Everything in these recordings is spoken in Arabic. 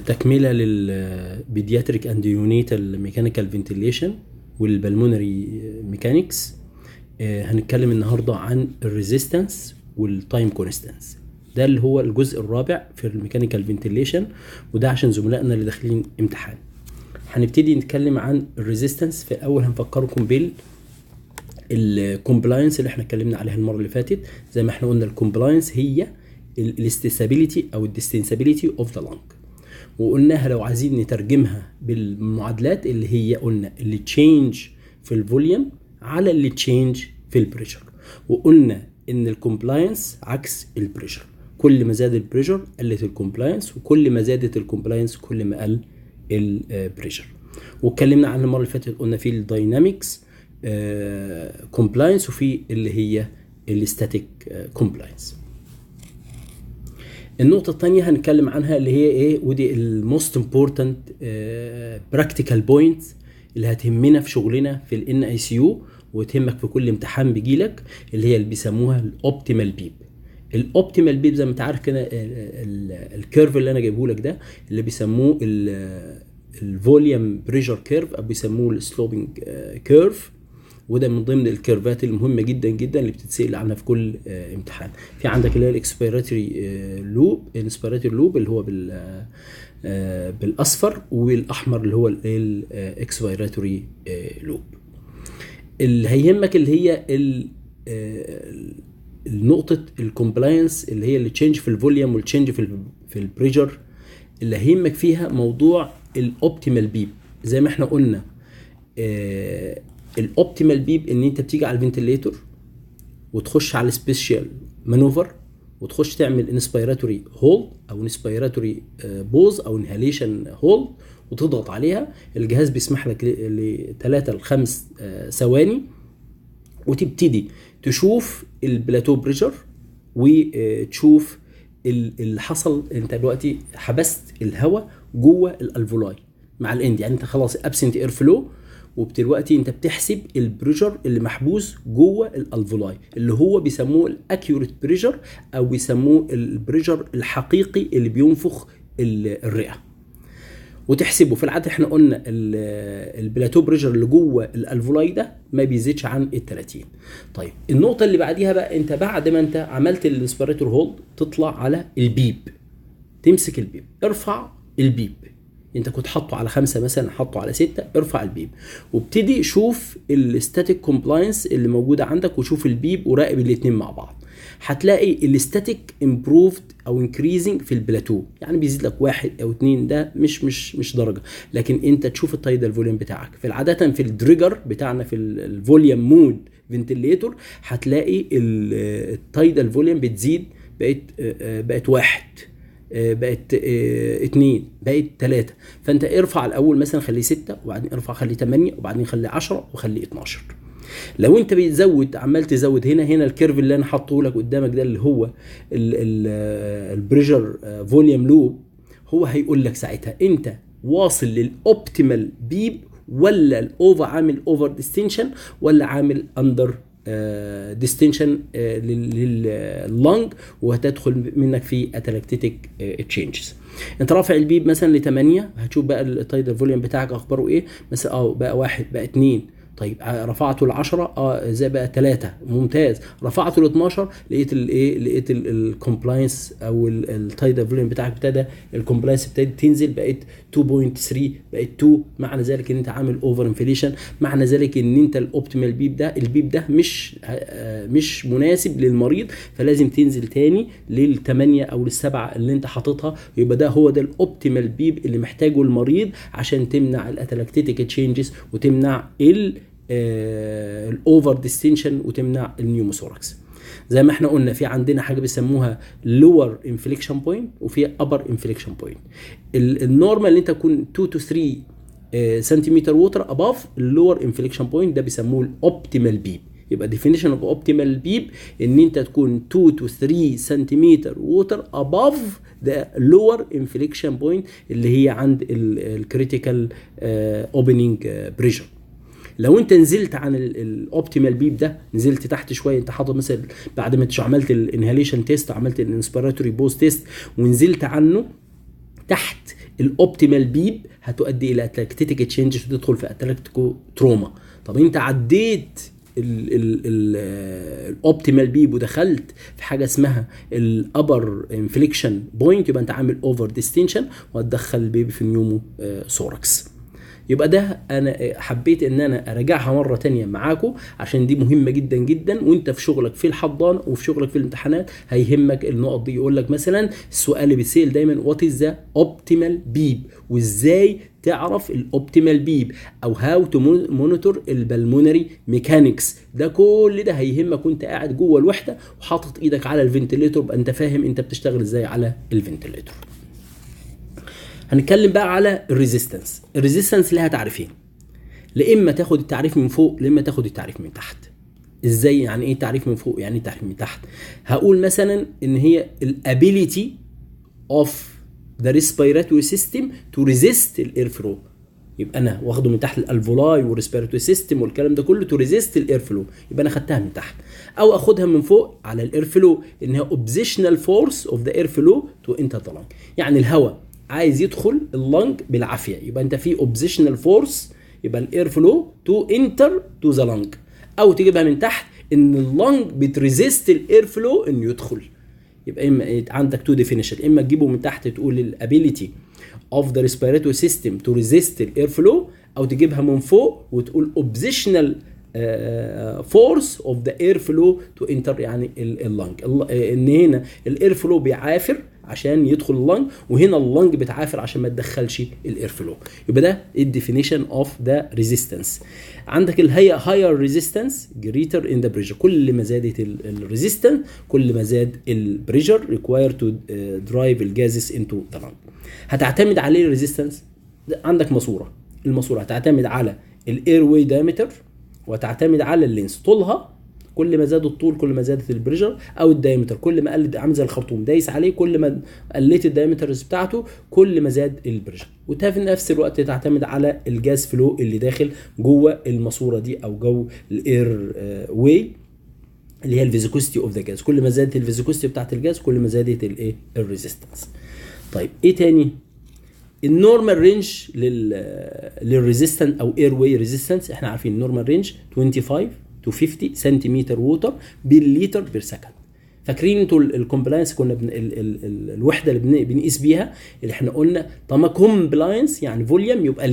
تكملة للبيدياتريك اند يونيتال ميكانيكال فنتيليشن والبلمونري ميكانيكس. هنتكلم النهاردة عن الريزيستنس والتايم كونستانس. ده اللي هو الجزء الرابع في الميكانيكال فنتيليشن، وده عشان زملائنا اللي داخلين امتحان. هنبتدي نتكلم عن الريزيستنس. في الاول هنفكركم بالكومبلاينس اللي احنا اتكلمنا عليها المره اللي فاتت. زي ما احنا قلنا الكومبلاينس هي الاستيسابيليتي او الديستنسابيليتي اوف ذا لانج، وقلناها لو عايزين نترجمها بالمعادلات اللي هي قلنا اللي تشينج في الفوليوم على اللي تشينج في البريشر. وقلنا ان الكومبلاينس عكس البريشر، كل ما زاد البريشر قلت الكومبلاينس، وكل ما زادت الكومبلاينس كل ما قل البريشر. واتكلمنا عن المره اللي فاتت قلنا في الداينامكس كومبلاينس وفي اللي هي الستاتيك كومبلاينس. النقطة الثانية هنتكلم عنها اللي هي ايه، ودي الموست امبورتنت براكتيكال بوينت اللي هتهمنا في شغلنا في الان اي سي يو وتهمك في كل امتحان بيجيلك، اللي هي اللي بيسموها الاوبتيمال بيب. الاوبتيمال بيب زي ما انت عارف كده الكيرف اللي انا جايبه لك ده اللي بيسموه الفوليوم بريشر كيرف او بيسموه السلوبينج كيرف، وده من ضمن الكيرفات المهمه جدا جدا اللي بتتسال عنها في كل امتحان. في عندك اللي هي الاكسبيراتوري لوب، الانسبيراتوري لوب اللي هو بالاصفر، والاحمر اللي هو الاكسبيراتوري لوب. اللي هيهمك اللي هي النقطه الكومبلاينس اللي هي اللي تشينج في الفوليوم والتشينج في البريشر. اللي هيهمك فيها موضوع الاوبتيمال بيب. زي ما احنا قلنا الاوبتيمال بيب ان انت بتيجي على الفنتليتور وتخش على السبيشال مانوفر وتخش تعمل انسبيراتوري هولد او انسبيراتوري بوز او انهاليشن هولد وتضغط عليها. الجهاز بيسمح لك ل3 ل5 ثواني، وتبتدي تشوف البلاتو بريشر وتشوف اللي حصل. انت دلوقتي حبست الهواء جوه الالفولاي مع الاند، يعني انت خلاص ابسنت اير فلو، وبدلوقتي انت بتحسب البريشر اللي محبوس جوه الالفولاي اللي هو بيسموه الاكيوريت بريشر او بيسموه البريشر الحقيقي اللي بينفخ الرئه، وتحسبه. في العاده احنا قلنا البلاتو بريشر اللي جوه الالفولاي ده ما بيزيدش عن 30. طيب النقطه اللي بعديها بقى، انت بعد ما انت عملت الاسبيراتور هولد تطلع على البيب، تمسك البيب، ارفع البيب. انت كنت حاطه على 5 مثلا، حاطه على 6، ارفع البيب وابتدي شوف الستاتيك كومبلاينس اللي موجوده عندك وشوف البيب وراقب الاثنين مع بعض. هتلاقي الستاتيك امبروفد او انكريزنج في البلاتو، يعني بيزيد لك 1 أو 2، ده مش درجه، لكن انت تشوف التايدال فوليوم بتاعك. في العاده في الدريجر بتاعنا في الفوليوم مود فنتليتور هتلاقي التايدال فوليوم بتزيد، بقت 1، بقت 2، بقت 3. فانت ارفع الاول مثلا خليه 6، وبعدين ارفع خليه 8، وبعدين خليه 10، وخليه 12. لو انت بتزود عمال تزود هنا الكيرف اللي انا حاطه لك قدامك ده اللي هو البريشر فوليوم لوب، هو هيقول لك ساعتها انت واصل للاوبتيمال بيب ولا الاوفر، عامل اوفر ديستنشن ولا عامل اندر ديستنشن لللنج، وهتدخل منك في اتلكتيك تشينجز. انت رافع البيب مثلا ل8، هتشوف بقى التايدال فوليوم بتاعك اخباره ايه، مثلا بقى 1، بقى 2. طيب رفعته ل10 زي بقى 3، ممتاز. رفعته ل12 لقيت الايه، لقيت الكومبلاينس او التايدال فوليوم بتاعك ابتدى الكومبلاينس ابتدت تنزل، بقت 2.3، بقت 2. معنى ذلك ان انت عامل اوفر انفليشن، معنى ذلك ان انت الاوبتيمال بيب ده، البيب ده مش مناسب للمريض، فلازم تنزل تاني لل8 او لل7 اللي انت حاططها. يبقى ده هو ده الاوبتيمال بيب اللي محتاجه المريض عشان تمنع الاتلكتيك تشينجز وتمنع الاوفر ديستنشن وتمنع النيوموثوركس. زي ما احنا قلنا في عندنا حاجه بيسموها لور انفليكشن بوينت وفي ابر انفليكشن بوينت. النورمال اللي انت تكون 2 to 3 سنتيمتر ووتر اباف اللور انفليكشن بوينت، ده بيسموه الاوبتيمال بيب. يبقى definition of optimal beep ان انت تكون 2 to 3 سنتيمتر ووتر above the lower inflection point اللي هي عند الكريتيكال opening pressure. لو انت نزلت عن الاوبتيمال بيب ده، نزلت تحت شويه، انت حاطط مثلا بعد ما عملت الانهاليشن تيست، عملت الانسبيراتوري بوز تيست ونزلت عنه، تحت الاوبتيمال بيب هتؤدي الى اتلاكتيك تشينجز وتدخل في اتلاكتيكو تروما. طب انت عديت الاوبتيمال بيب ودخلت في حاجه اسمها الابر انفليكشن بوينت، يبقى انت عامل اوفر ديستنشن وهتدخل البيبي في النيومو ثوركس. يبقى ده انا حبيت ان انا اراجعها مره تانية معاكم عشان دي مهمه جدا جدا، وانت في شغلك في الحضانه وفي شغلك في الامتحانات هيهمك النقط دي. يقول لك مثلا السؤال اللي بيتسال دايما وات از ذا اوبتيمال بيب، وازاي تعرف الاوبتيمال بيب، او هاو تو مونيتور البلمونري ميكانكس. ده كل ده هيهمك وانت قاعد جوه الوحده وحاطط ايدك على الفنتليتور، بقى انت فاهم انت بتشتغل ازاي على الفنتليتور. هنتكلم بقى على الريزيستنس. الريزيستنس لها تعريفين، لا اما تاخد التعريف من فوق لا اما تاخد التعريف من تحت. ازاي؟ يعني ايه تعريف من فوق يعني ايه تعريف من تحت؟ هقول مثلا ان هي الابيليتي اوف ذا ريسبيراتوري سيستم تو ريزيست الاير فلو. يبقى انا واخده من تحت الالفولاي والريسبيراتوري سيستم والكلام ده كله تو ريزيست الاير فلو، يبقى انا خدتها من تحت. او اخدها من فوق على الاير فلو ان هي اوبزيشنال فورس اوف ذا اير فلو تو انتر ذا لانج. يعني الهواء عايز يدخل اللنج بالعافيه، يبقى انت في اوبزيشنال فورس، يبقى الاير فلو تو انتر تو ذا لنج. او تجيبها من تحت ان اللنج بتريزيست الاير فلو انه يدخل. يبقى اما عندك تو ديفينيشن، اما تجيبه من تحت تقول الابيليتي اوف ذا ريسبيراتوري سيستم تو ريزيست الاير فلو، او تجيبها من فوق وتقول اوبزيشنال فورس اوف ذا اير فلو تو انتر، يعني اللنج. ان هنا الاير فلو بيعافر عشان يدخل اللنج، وهنا اللنج بتعافر عشان ما تدخلش الاير فلو. يبقى ده الديفينيشن اوف ذا ريزيستنس. عندك الهي هاير ريزيستنس جريتر ان ذا بريشر، كل ما زادت الريزيستنس كل ما زاد البريشر ريكواير تو درايف الجازز انتو ذا لنج. هتعتمد عليه الريزيستنس. عندك ماسوره، الماسوره هتعتمد على الاير واي دايمتر وتعتمد على اللينس. طولها كل ما زاد الطول كل ما زادت البريشر، او الدايمتر كل ما قل، عامل زي الخرطوم دايس عليه كل ما قلت الدايمترز بتاعته كل ما زاد البريشر. وفي نفس الوقت تعتمد على الجاز فلو اللي داخل جوه الماسوره دي او جوه الاير واي اللي هي الفيزيكوستي اوف ذا جاز. كل ما زادت الفيزيكوستي بتاعت الجاز كل ما زادت الايه الريزيستنس. طيب ايه تاني؟ النورمال رينج للريزيستنس او اير واي ريزيستنس. احنا عارفين النورمال رينج 25 to 50 سنتيمتر ووتر بالليتر بير سكند. فاكرين انتوا الكومبلاينس كنا الوحده اللي بنقيس بيها اللي احنا قلنا طالما كومبلاينس يعني فوليوم يبقى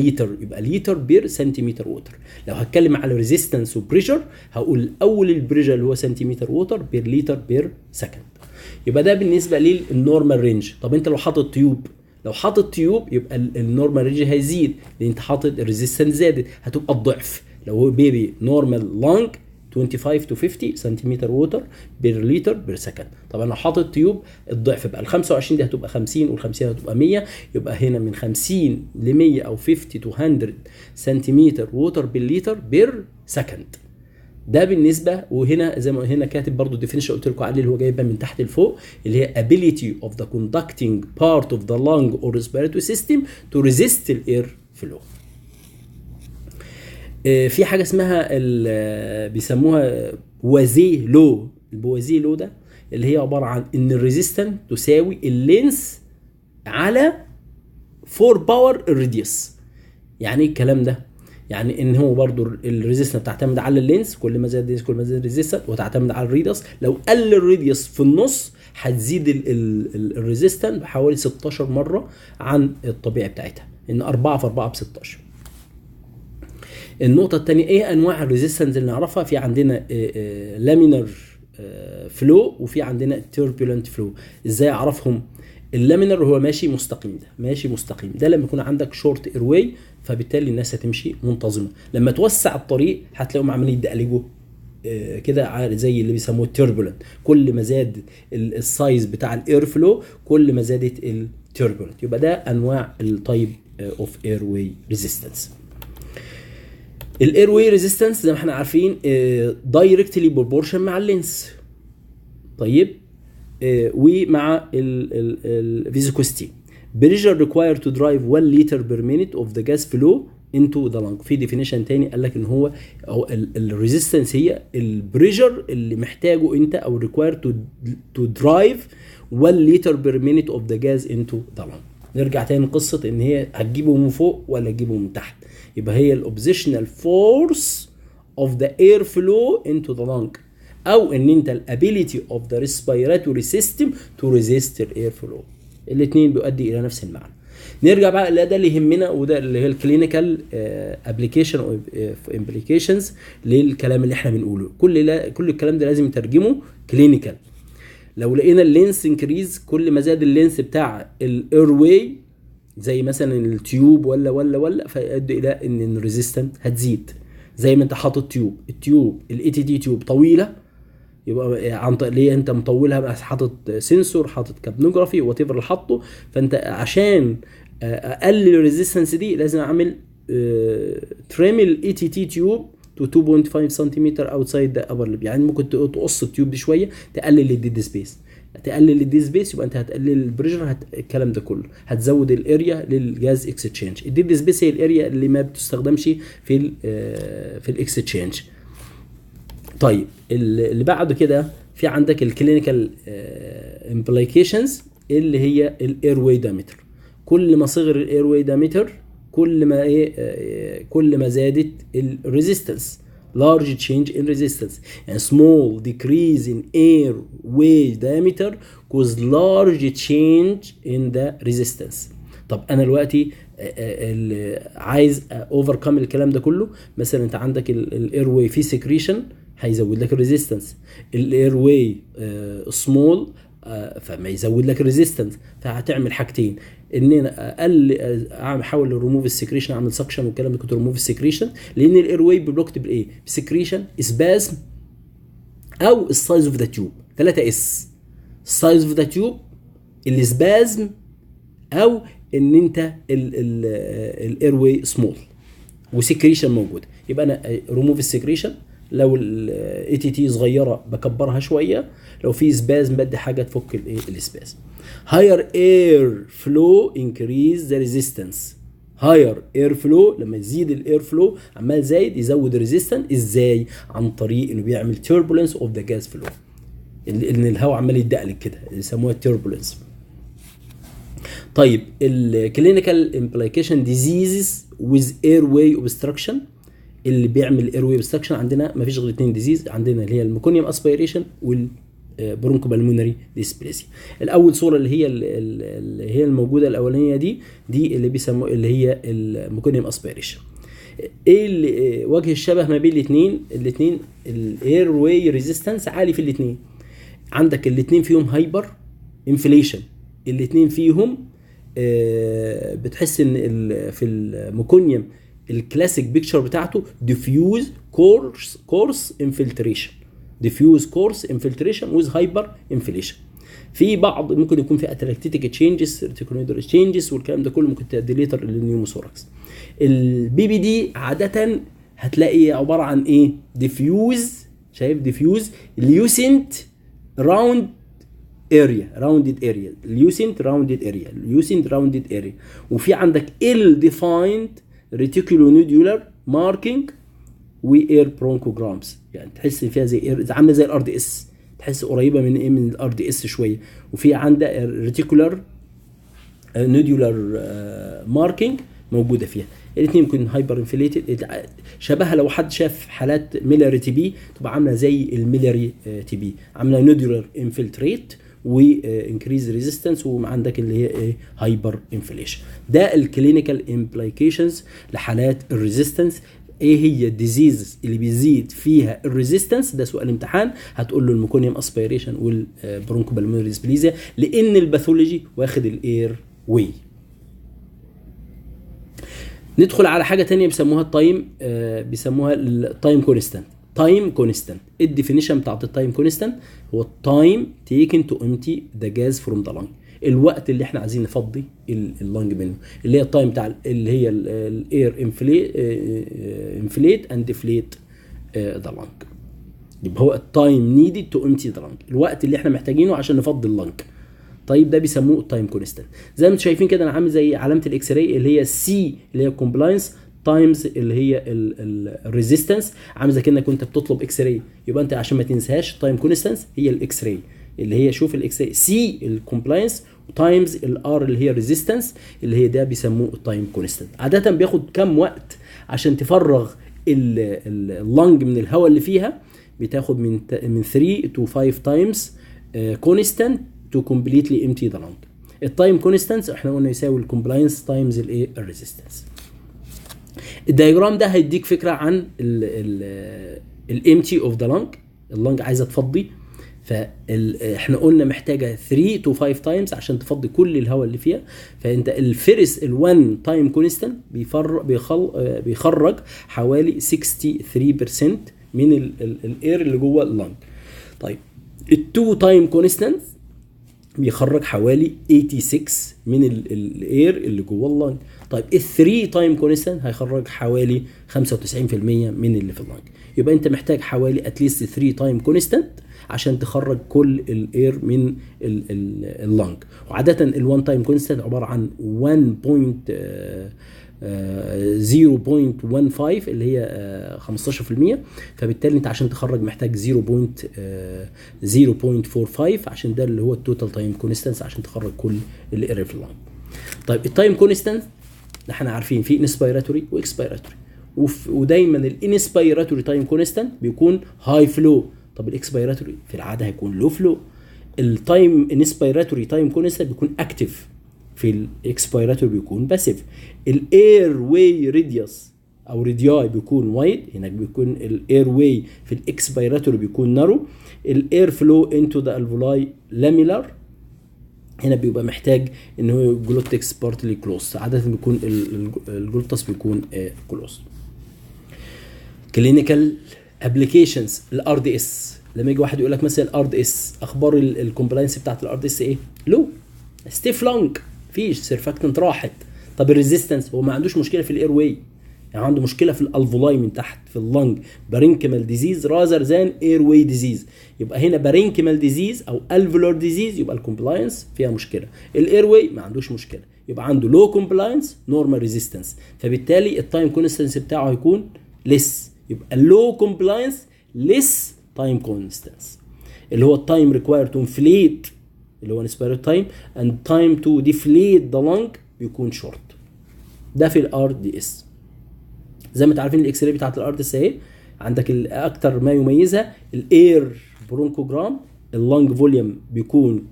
لتر بير سنتيمتر ووتر. لو هتكلم على ريزيستنس وبريشر هقول اول البريشر اللي هو سنتيمتر ووتر بير لتر بير سكند. يبقى ده بالنسبه للنورمال رينج. طب انت لو حاطط تيوب يبقى النورمال رينج هيزيد لان انت حاطط الريزيستنس زادت، هتبقى الضعف. لو هو بيبي نورمال لانج 25 to 50 سنتيمتر ووتر بير لتر بير سكند. طبعا لو حاطط تيوب الضعف بقى ال 25 دي هتبقى 50 وال 50 هتبقى 100، يبقى هنا من 50 ل 100 او 50 to 100 سنتيمتر ووتر بالليتر بير سكند. ده بالنسبه. وهنا زي ما هنا كاتب برضو الديفينيشن قلت لكم عليه اللي هو جايبها من تحت لفوق اللي هي ability of the conducting part of the lung or respiratory system to resist the air flow. في حاجه اسمها بيسموها بوازيه لو. البوازيه لو ده اللي هي عباره عن ان الريزيستنس تساوي اللينس على 4 باور الراديوس. يعني ايه الكلام ده؟ يعني ان هو برضو الريزيستنس بتعتمد على اللينس، كل ما زاد كل ما زاد الريزيستنس، وتعتمد على الراديوس. لو قل الراديوس في النص هتزيد الريزيستنس بحوالي 16 مره عن الطبيعي بتاعتها، ان 4 في 4 ب 16. النقطه الثانيه ايه انواع الريزيستنس اللي نعرفها؟ في عندنا لامينر فلو وفي عندنا توربولنت فلو. ازاي اعرفهم؟ اللامينر هو ماشي مستقيم، ده لما يكون عندك شورت اير واي فبالتالي الناس هتمشي منتظمه. لما توسع الطريق هتلاقيهم عمالين يدقلجوا كده زي اللي بيسموه التوربولنت. كل ما زاد السايز بتاع الاير فلو كل ما زادت التوربولنت. يبقى ده انواع التايب اوف اير واي ريزيستنس. الاير واي ريزيستنس زي ما احنا عارفين دايركتلي بروبورشن مع اللينس. طيب ومع الفيزيكوستي. بريشر required to drive 1 liter per minute of the gas flow into the lung. في ديفينيشن تاني قال لك ان هو الريزيستنس هي البريشر اللي محتاجه انت او required to drive 1 liter per minute of the gas into the lung. نرجع تاني قصه ان هي هتجيبه من فوق ولا تجيبه من تحت. يبقى هي الاوبزيشنال فورس of the air flow into the lung، او ان انت الابيليتي of the respiratory system to resist the air flow. الاثنين بيؤدي الى نفس المعنى. نرجع بقى ده اللي يهمنا، وده اللي هي الكلينيكال ابلكيشن او امبليكيشنز للكلام اللي احنا بنقوله. كل الكلام ده لازم نترجمه كلينيكال. لو لقينا اللينس انكريز، كل ما زاد اللينس بتاع الاير واي زي مثلا التيوب ولا فيؤدي الى ان الريزيستنت هتزيد. زي ما انت حاطط التيوب الاي تي دي تيوب طويله، يبقى عن طريق ليه انت مطولها بقى، حاطط سنسور، حاطط كابنوجرافي وات ايفر اللي حاطه. فانت عشان اقلل الريزيستنس دي لازم اعمل تريم الاي تي تي تيوب تو 2.5 سنتيمتر اوتسايد ذا ابر ليب. يعني ممكن تقص التيوب دي شويه تقلل الديد سبيس. تقلل الديد سبيس يبقى انت هتقلل البريشر، الكلام ده كله هتزود الاريا للجاز اكستشينج. الديد سبيس هي الاريا اللي ما بتستخدمش في الاكستشينج. طيب اللي بعد كده في عندك الكلينيكال امبليكيشنز اللي هي الاير واي دايمتر. كل ما صغر الاير واي دايمتر كل ما زادت الريزيستنس. large change in resistance يعني small decrease in air way diameter cause large change in the resistance. طب انا دلوقتي عايز overcome الكلام ده كله. مثلا انت عندك الاير واي في سكريشن هيزود لك الريزيستنس، الاير واي سمول فما يزود لك الريزيستنس. فهتعمل حاجتين، ان انا احاول ريموف السكريشن، اعمل سكشن والكلام ده كنت ريموف السكريشن، لان الاير واي بلوكت بالايه؟ بسكريشن، اسبازم، او السايز اوف ذا تيوب. 3 اس: السايز اوف ذا تيوب، الاسبازم، او ان انت الاير واي سمول وسكريشن موجود. يبقى انا ريموف السكريشن، لو الاي تي تي صغيره بكبرها شويه، لو في سبازم بدي حاجه تفك السبازم. higher air flow increase the resistance. higher air flow لما يزيد الاير فلو عمال زايد يزود الريزيستنس. ازاي؟ عن طريق انه بيعمل turbulence of the gas flow، ان الهواء عمال يدقلك كده، يسموها turbulence. طيب الكلينيكال امبليكيشن ديزيزز with airway obstruction. اللي بيعمل ايروي اوبستراكشن عندنا ما فيش غير 2 ديزيز عندنا، اللي هي الميكونيوم اسبيريشن والبرونكوبالمونري ديسبليسيا. الاول صوره اللي هي الموجوده الاولانيه دي اللي بيسموه اللي هي الميكونيوم اسبيريشن. ايه اللي وجه الشبه ما بين الاثنين؟ الاير واي ريزيستنس عالي في الاثنين. عندك الاثنين فيهم هايبر انفليشن، الاثنين فيهم بتحس ان في الميكونيوم الكلاسيك بيكتشر بتاعته ديفيوز كورس انفلتريشن، ديفيوز كورس انفلتريشن ويز هايبر انفليشن. في بعض ممكن يكون في اتراكتيك تشينجز، ريتيكولويدال تشينجز، والكلام ده كله ممكن تؤدي ليتر للنيوموثوركس. البي بي دي عاده هتلاقي عباره عن ايه؟ ديفيوز، شايف؟ ديفيوز ليوسنت راوند اريا، راوندد اريا، ليوسنت راوندد اريا، ليوسنت راوندد اريا. وفي عندك ال ديفايند ريتيكولونودولار ماركينج واير برونكوجرامز، يعني تحس فيها زي عامله زي الار دي اس، تحس قريبه من ايه؟ من الار دي اس شويه. وفي عندها ريتيكولار نودولار ماركينج موجوده فيها. الاثنين ممكن هايبر انفليتد، شبهها لو حد شاف حالات ميلاري تي بي تبقى عامله زي الميلاري تي بي، عامله نودولار انفلتريت وانكريز ريزيستنس، وعندك اللي هي ايه؟ هايبر انفليشن. ده الكلينيكال امبليكيشنز لحالات الريزيستنس. ايه هي الديزيز اللي بيزيد فيها الريزيستنس؟ ده سؤال امتحان، هتقول له الميكونيوم اسبيريشن والبرونكوبالمونري ديسبليزيا، لان الباثولوجي واخد الاير واي. ندخل على حاجه تانية بيسموها التايم، بيسموها التايم كونستانت. تايم كونستانت، الديفينيشن بتاعت التايم كونستانت هو التايم تيكن تو امتي ذا جاز فروم ذا لانج، الوقت اللي احنا عايزين نفضي اللانج منه، اللي هي التايم بتاع اللي هي الاير انفليت اند ديفليت ذا لانج. يبقى هو التايم نيدد تو امتي ذا لانج، الوقت اللي احنا محتاجينه عشان نفضي اللانج. طيب ده بيسموه التايم كونستانت. زي ما انتم شايفين كده انا عامل زي علامه الاكس راي اللي هي سي اللي هي كومبلاينس تايمز اللي هي الريزيستنس، عامل زي كانك كنت بتطلب اكس راي. يبقى انت عشان ما تنساهاش تايم كونستانس هي الاكس راي اللي هي، شوف الاكس راي سي الكومبلاينس تايمز الار اللي هي ريزيستنس اللي هي ده بيسموه التايم كونستانت. عاده بياخد كام وقت عشان تفرغ اللنج من الهواء اللي فيها؟ بتاخد من 3 to 5 تايمز كونستانت تو كومبليتلي امتي ذا لنج. التايم كونستانت احنا قلنا يساوي الكومبلاينس تايمز الايه الريزيستنس. الدايجرام ده هيديك فكره عن الامتي اوف ذا لنج. اللنج عايزه تفضي، فاحنا قلنا محتاجه 3 to 5 تايمز عشان تفضي كل الهواء اللي فيها. فانت الفيرست ال1 تايم كونستانت بيخرج حوالي 63% من الاير اللي جوه اللنج. طيب ال2 تايم كونستانت بيخرج حوالي 86 من الاير اللي جوه اللنج. طيب ال3 تايم كونستانت هيخرج حوالي 95% من اللي في اللنج. يبقى انت محتاج حوالي اتليست 3 تايم كونستانت عشان تخرج كل الاير من اللنج. وعاده ال1 تايم كونستانت عباره عن 0.15 اللي هي 15%. فبالتالي انت عشان تخرج محتاج 0.45 عشان ده اللي هو التوتال تايم كونستانس عشان تخرج كل الاير في اللنج. طيب التايم كونستانس احنا عارفين في انسبيراتوري واكسبيراتوري، ودايما الانسبيراتوري تايم كونستانت بيكون هاي فلو. طب الاكسبيراتوري في العاده هيكون لو فلو. التايم انسبيراتوري تايم كونستانت بيكون اكتيف، في الاكسبيراتوري بيكون باسيف. الاير واي راديوس او رادياي بيكون وايد، هناك بيكون الاير واي في الاكسبيراتوري بيكون نارو. الاير فلو انتو ذا الفولاي لاميلار، هنا بيبقى محتاج ان هو جلوتكس بارتلي كلوز. عاده بيكون الجلوتس بيكون كلوز. كلينيكال ابلكيشنز الار دي اس. لما يجي واحد يقول لك مثلا الار دي اس اخبار الكومبلاينس بتاعت الار دي اس ايه؟ لو ستيف لونج، فيش سيرفاكتنت راحت. طب الريزيستنس هو ما عندوش مشكله في الاير واي، يعني عنده مشكله في الالفولاي من تحت في اللنج، بارينكيمال ديزيز رازر ذان اير واي ديزيز. يبقى هنا بارينكيمال ديزيز او الفولار ديزيز، يبقى الكومبلاينس فيها مشكله. الاير واي ما عندوش مشكله، يبقى عنده لو كومبلاينس نورمال ريزيستنس، فبالتالي التايم كونستانس بتاعه هيكون ليس. يبقى اللو كومبلاينس ليس تايم كونستانس، اللي هو التايم ريكواير تو انفليت اللي هو انسبيرات تايم اند تايم تو ديفليت ذا لنج بيكون شورت. ده في الار دي اس. زي ما انتم عارفين الاكس راي بتاعت الار دي اس اهي، عندك اكتر ما يميزها الاير برونكوجرام، اللنج فوليوم بيكون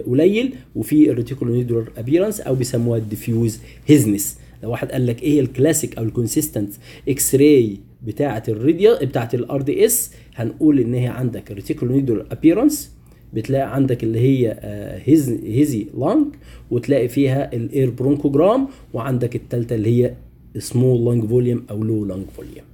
قليل، وفي الريتيكولونيدولار ابيرنس او بيسموها الديفيوز هيزنس. لو واحد قال لك ايه الكلاسيك او الكونسيستنت اكس راي بتاعه الراديال بتاعه الار دي اس، هنقول ان هي عندك الريتيكولونيدولار ابيرنس، بتلاقي عندك اللي هي هيزي لانج، وتلاقي فيها الاير برونكوجرام، وعندك الثالثه اللي هي سمول لانج فوليوم او لو لانج فوليوم.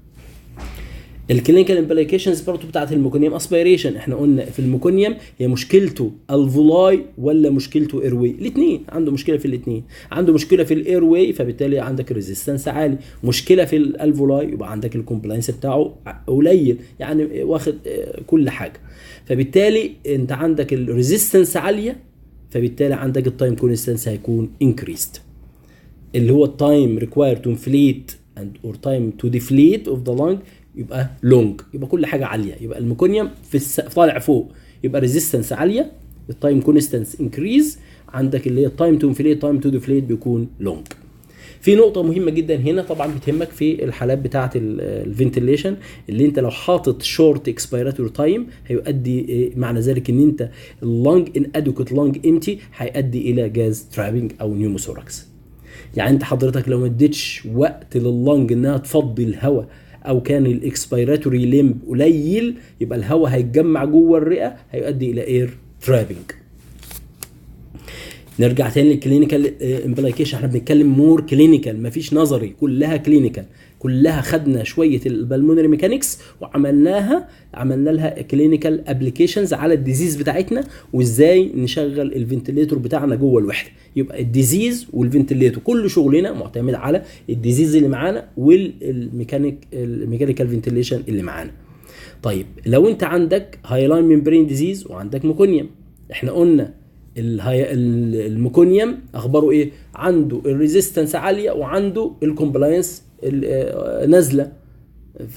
الكلينيكال امبليكيشنز برضه بتاعت الميكونيوم اسبيريشن، احنا قلنا في الميكونيوم هي مشكلته الفولاي ولا مشكلته اير واي؟ الاثنين عنده مشكله، في الاثنين عنده مشكله في الاير واي، فبالتالي عندك ريزيستنس عالي. مشكله في الفولاي يبقى عندك الكومبلاينس بتاعه قليل، يعني واخد كل حاجه. فبالتالي انت عندك الريزيستنس عاليه، فبالتالي عندك التايم كونستانس هيكون انكريست، اللي هو التايم ريكواير تو انفليت اند اور تايم تو ديفليت اوف ذا لانج يبقى لونج، يبقى كل حاجه عاليه. يبقى الميكونيوم في طالع فوق، يبقى ريزيستنس عاليه، التايم كونستانس انكريز، عندك اللي هي التايم تو انفليت تايم تو ديفليت بيكون لونج. في نقطه مهمه جدا هنا طبعا بتهمك في الحالات بتاعه الفنتيليشن، اللي انت لو حاطط شورت اكسبيراتوري تايم هيؤدي معنى ذلك ان انت اللنج ان ادوكت لنج امتي هيؤدي الى جاز ترابنج او نيوموثوركس. يعني انت حضرتك لو ما اديتش وقت لللنج انها تفضي الهواء، او كان الاكسبيراتوري ليمب قليل، يبقى الهواء هيتجمع جوه الرئه هيؤدي الى اير ترابنج. نرجع تاني للكلينيكال امبليكيشن، احنا بنتكلم مور كلينيكال، مفيش نظري، كلها كلينيكال، كلها خدنا شويه البلمونري ميكانكس وعملنا لها كلينيكال ابلكيشنز على الديزيز بتاعتنا، وازاي نشغل الفنتليتور بتاعنا جوه الوحده. يبقى الديزيز والفنتليتور كل شغلنا معتمد على الديزيز اللي معانا والميكانيكال فنتليشن اللي معانا. طيب لو انت عندك هايلاين ممبرين ديزيز وعندك ميكونيوم، احنا قلنا الميكونيوم اخباره ايه؟ عنده الريزيستنس عاليه وعنده الكومبلاينس نازله،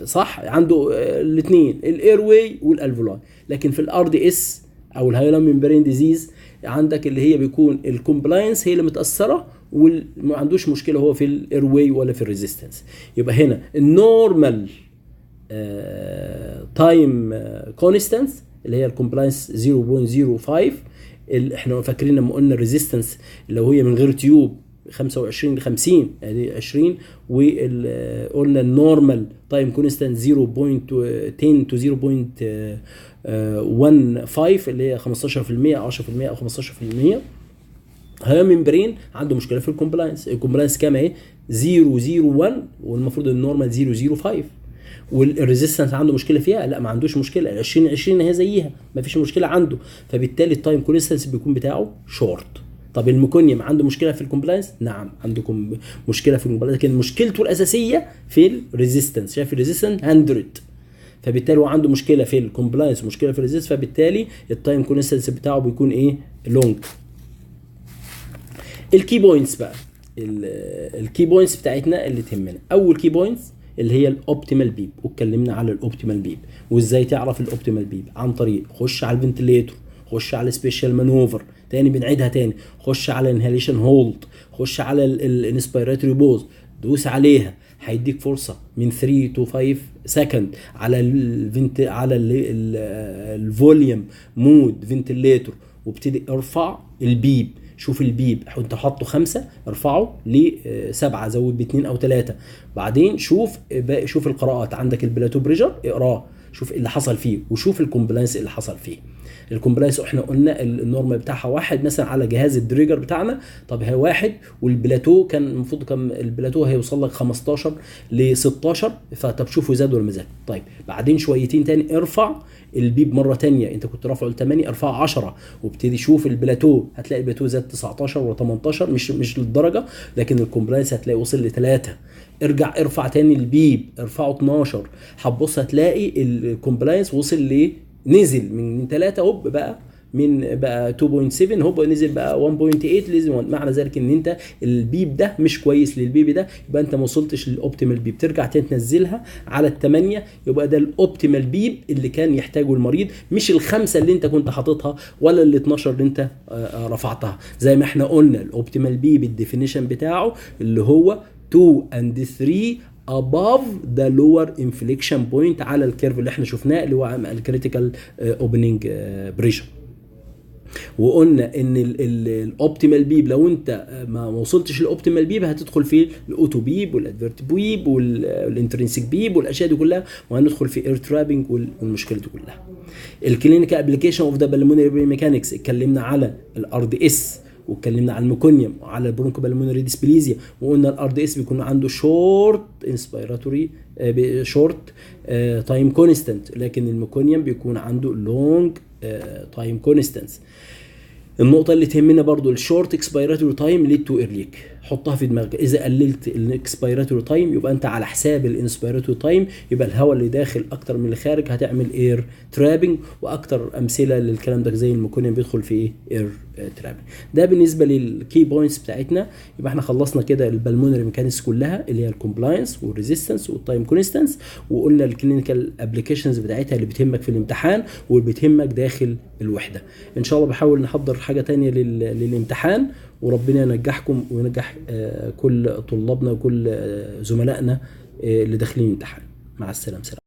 صح؟ عنده الاثنين الاير واي والالفولاي. لكن في الار دي اس او الهايلاين ممبرين ديزيز عندك اللي هي بيكون الكومبلاينس هي اللي متاثره وما عندوش مشكله هو في الايرواي ولا في الريزيستنس. يبقى هنا النورمال تايم كونستانس اللي هي الكومبلاينس 0.05. احنا فاكرين لما قلنا الريزيستنس لو هي من غير تيوب 25 ل 50 ادي 20، وقلنا النورمال تايم كونستانت 0.10 to 0.15 اللي هي 15% 10% او 15%. هي ممبرين عنده مشكله في الكومبلاينس كام اهي 001 والمفروض النورمال 005. والريزيستنس عنده مشكله فيها؟ لا ما عندوش مشكله، 20 هي زيها ما فيش مشكله عنده، فبالتالي التايم كونستانس بيكون بتاعه شورت. طب الميكونيوم عنده مشكله في الكومبلاينس؟ نعم عندكم مشكله في الكومبلاينس، لكن مشكلته الاساسيه في الريزيستنس. شايف الريزيستنس 100، فبالتالي هو عنده مشكله في الكومبلاينس ومشكله في الريزيستنس، فبالتالي التايم كونستانس بتاعه بيكون ايه؟ لونج. الكي بوينتس بقى، الكي بوينتس بتاعتنا اللي تهمنا، اول كي بوينتس اللي هي الاوبتيمال بيب، واتكلمنا على الاوبتيمال بيب وازاي تعرف الاوبتيمال بيب عن طريق خش على الفنتليتور، خش على السبيشال مانوفر، تاني بنعيدها تاني، خش على انهاليشن هولد، خش على الانسبيراتوري بوز، دوس عليها هيديك فرصه من 3 to 5 سكند على الفوليوم مود فنتليتور، وابتدي ارفع البيب. شوف البيب انت حاطه 5 ارفعه ل7 زود ب2 او 3. بعدين شوف القراءات عندك البلاتو بريشر اقراه شوف اللي حصل فيه، وشوف الكومبلاينس اللي حصل فيه. الكومبلاينس احنا قلنا النورمال بتاعها 1 مثلا على جهاز الدريجر بتاعنا، طب هي 1 والبلاتو كان المفروض كان البلاتو هيوصل لك 15 ل 16، فطب شوفوا زاد ولا ما زاد. طيب بعدين شويتين تاني ارفع البيب مره تانية، انت كنت رافعه ل 8 ارفعه 10 وابتدي شوف البلاتو، هتلاقي البلاتو زاد 19 و 18 مش للدرجه، لكن الكومبلاينس هتلاقي وصل ل3. ارجع ارفع تاني البيب ارفعه 12، هتبص هتلاقي الكومبلاينس وصل نزل من 3 هوب بقى 2.7 هوب نزل بقى 1.8 لازم. معنى ذلك ان انت البيب ده مش كويس للبيب ده، يبقى انت ما وصلتش للاوبتيمال بيب، ترجع تنزلها على ال8، يبقى ده الاوبتيمال بيب اللي كان يحتاجه المريض، مش ال5 اللي انت كنت حاططها ولا ال12 اللي انت رفعتها. زي ما احنا قلنا الاوبتيمال بيب الديفينيشن بتاعه اللي هو 2 and 3 above the lower inflection point على الكيرف اللي احنا شفناه اللي هو الكريتيكال اوبننج بريشر. وقلنا ان الاوبتيمال بيب لو انت ما وصلتش للاوبتيمال بيب هتدخل في الاوتو بيب والادفيرت بيب والانترنسيك بيب والاشياء دي كلها، وهندخل في اير ترابنج والمشكله دي كلها. الكلينيكال ابلكيشن اوف ذا بالمونري ميكانكس اتكلمنا على الار دي اس، واتكلمنا على الميكونيوم وعلى البرونكو بالمونري ديسبليزيا، وقلنا الار دي اس بيكون عنده شورت انسبيراتوري شورت تايم كونستانت، لكن الميكونيوم بيكون عنده لونج تايم كونستانس. النقطة اللي تهمنا برضو الشورت اكسبيراتوري تايم ليد تو ايرليك، حطها في دماغك. اذا قللت الاكسبيراتوري تايم يبقى انت على حساب الانسبيراتوري تايم، يبقى الهواء اللي داخل اكتر من اللي خارج، هتعمل اير ترابنج. واكتر امثله للكلام ده زي الميكونيوم بيدخل في اير ترابنج. ده بالنسبه للكي بوينتس بتاعتنا. يبقى احنا خلصنا كده البلمونري ميكانيكس كلها اللي هي الكومبلاينس والريزيستنس والتايم كونستانس، وقلنا الكلينيكال ابلكيشنز بتاعتها اللي بتهمك في الامتحان واللي بتهمك داخل الوحده. ان شاء الله بحاول نحضر حاجه تانية للامتحان، وربنا ينجحكم وينجح كل طلابنا وكل زملائنا اللي داخلين الامتحان. مع السلامه.